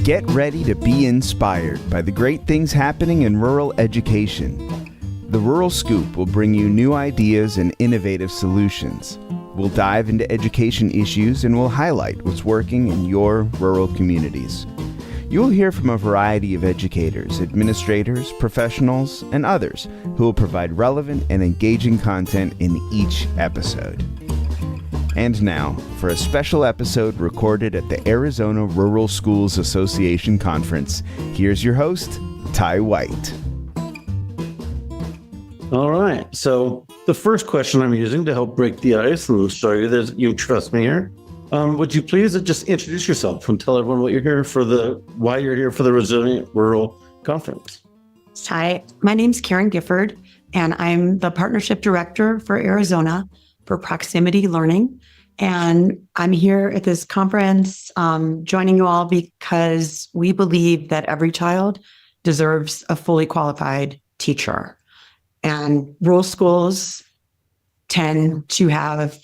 Get ready to be inspired by the great things happening in rural education. The Rural Scoop will bring you new ideas and innovative solutions. We'll dive into education issues and we'll highlight what's working in your rural communities. You'll hear from a variety of educators, administrators, professionals, and others who will provide relevant and engaging content in each episode. And now, for a special episode recorded at the Arizona Rural Schools Association Conference, here's your host, Ty White. All right. So the first question I'm using to help break the ice and show you that you trust me here, would you please just introduce yourself and tell everyone what you're here for why you're here for the Resilient Rural Conference? Hi, my name's Karen Gifford, and I'm the Partnership Director for Arizona for Proximity Learning. And I'm here at this conference joining you all because we believe that every child deserves a fully qualified teacher. And rural schools tend to have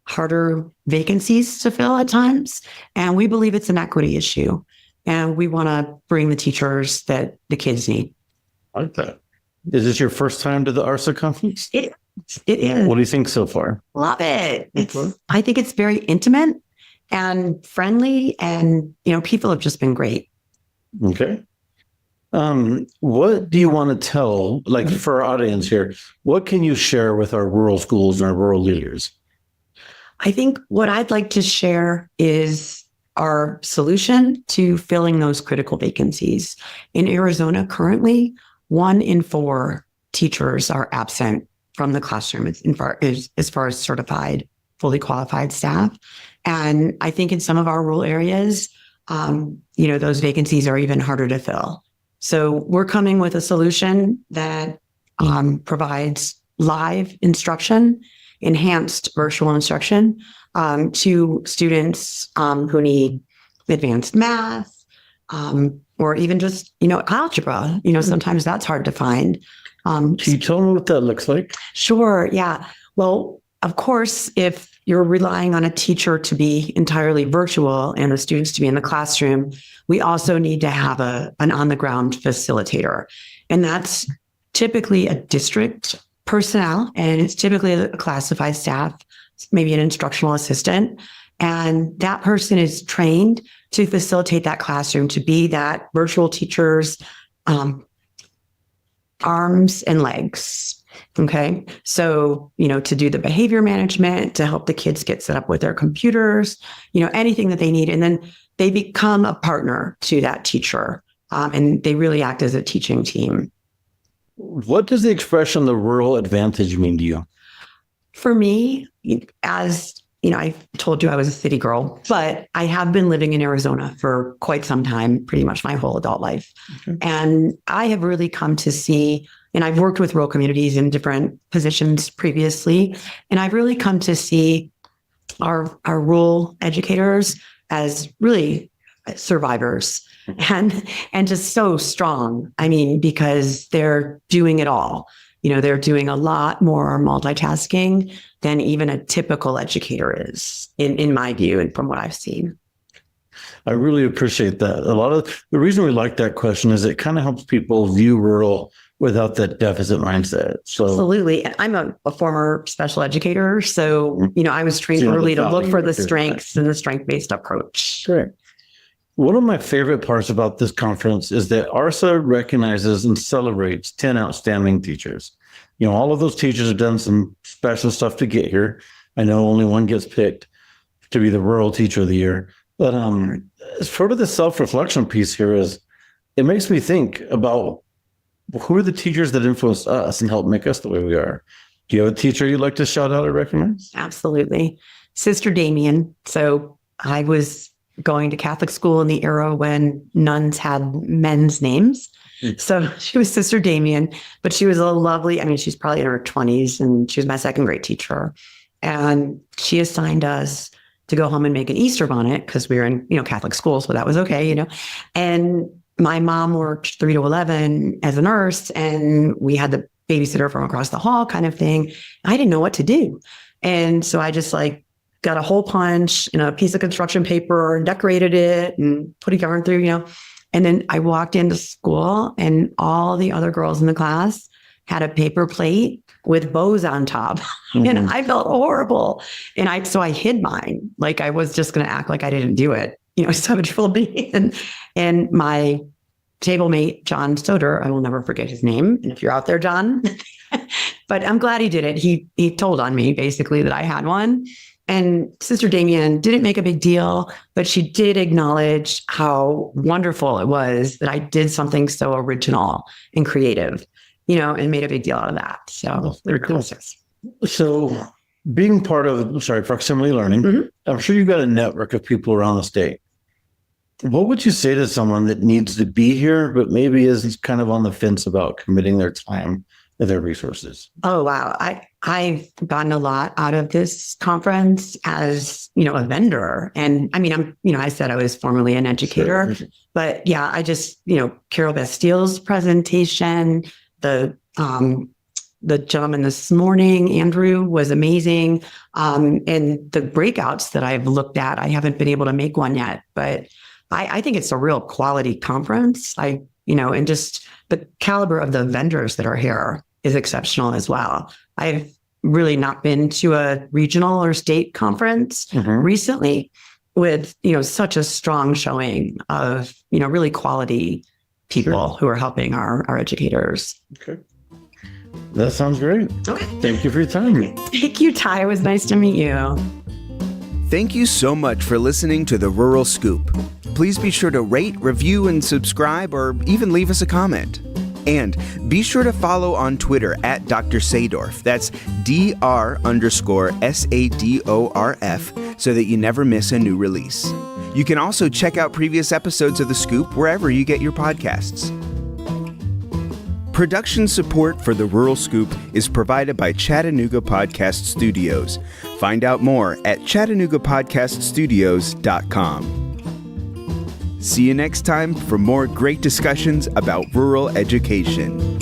harder vacancies to fill at times. And we believe it's an equity issue. And we want to bring the teachers that the kids need. I like that. Is this your first time to the ARSA conference? It is. What do you think so far? Love it. I think it's very intimate and friendly, and people have just been great. Okay. What do you want to tell, for our audience here, what can you share with our rural schools and our rural leaders? I think what I'd like to share is our solution to filling those critical vacancies. In Arizona, currently, 1 in 4 teachers are absent from the classroom as far as certified, fully qualified staff. And I think in some of our rural areas, those vacancies are even harder to fill. So we're coming with a solution that provides live instruction, enhanced virtual instruction to students who need advanced math or even just, algebra. Sometimes that's hard to find. Can you tell me what that looks like? Sure. Yeah. Well, of course, if you're relying on a teacher to be entirely virtual and the students to be in the classroom, we also need to have an on-the-ground facilitator. And that's typically a district personnel, and it's typically a classified staff, maybe an instructional assistant. And that person is trained to facilitate that classroom, to be that virtual teacher's arms and legs. Okay. So, to do the behavior management, to help the kids get set up with their computers, anything that they need. And then they become a partner to that teacher. And they really act as a teaching team. What does the expression the rural advantage mean to you? For me, as I told you I was a city girl, but I have been living in Arizona for quite some time, pretty much my whole adult life. Okay. And I have really come to see, and I've worked with rural communities in different positions previously, and I've really come to see our rural educators as really survivors and just so strong. I mean, because they're doing it all. They're doing a lot more multitasking than even a typical educator is, in my view, and from what I've seen. I really appreciate that. A lot of the reason we like that question is it kind of helps people view rural without that deficit mindset. So absolutely. I'm a former special educator. So, I was trained early to look for the strengths and the strength-based approach. Great. One of my favorite parts about this conference is that ARSA recognizes and celebrates 10 outstanding teachers. All of those teachers have done some special stuff to get here. I know only one gets picked to be the Rural Teacher of the Year. But sort of the self-reflection piece here is, it makes me think about who are the teachers that influenced us and helped make us the way we are. Do you have a teacher you'd like to shout out or recognize? Absolutely. Sister Damien. So I was going to Catholic school in the era when nuns had men's names. So she was Sister Damien, but she was a lovely, she's probably in her 20s, and she was my second grade teacher. And she assigned us to go home and make an Easter bonnet because we were in, Catholic school. So that was okay, And my mom worked 3 to 11 as a nurse, and we had the babysitter from across the hall kind of thing. I didn't know what to do. And so I just got a hole punch in a piece of construction paper and decorated it and put a yarn through, And then I walked into school and all the other girls in the class had a paper plate with bows on top. And I felt horrible. And so I hid mine. Like I was just going to act like I didn't do it. Savage fooled me. And my table mate, John Soder, I will never forget his name. And if you're out there, John, but I'm glad he did it. He told on me basically that I had one. And Sister Damien didn't make a big deal, but she did acknowledge how wonderful it was that I did something so original and creative, and made a big deal out of that. So very cool. So being part of, proximity learning, I'm sure you've got a network of people around the state. What would you say to someone that needs to be here, but maybe is kind of on the fence about committing their time and their resources? Oh, wow. I've gotten a lot out of this conference as, a vendor. And I mean, I said I was formerly an educator, but yeah, I just, Carol Bastile's presentation, the gentleman this morning, Andrew, was amazing. And the breakouts that I've looked at, I haven't been able to make one yet, but I think it's a real quality conference. And just the caliber of the vendors that are here is exceptional as well. I've really not been to a regional or state conference recently with, such a strong showing of, really quality people who are helping our educators. Okay. That sounds great. Okay. Thank you for your time. Thank you, Ty. It was nice to meet you. Thank you so much for listening to The Rural Scoop. Please be sure to rate, review, and subscribe, or even leave us a comment. And be sure to follow on Twitter at Dr. Sadorf. That's Dr_SADORF, so that you never miss a new release. You can also check out previous episodes of The Scoop wherever you get your podcasts. Production support for The Rural Scoop is provided by Chattanooga Podcast Studios. Find out more at ChattanoogaPodcastStudios.com. See you next time for more great discussions about rural education.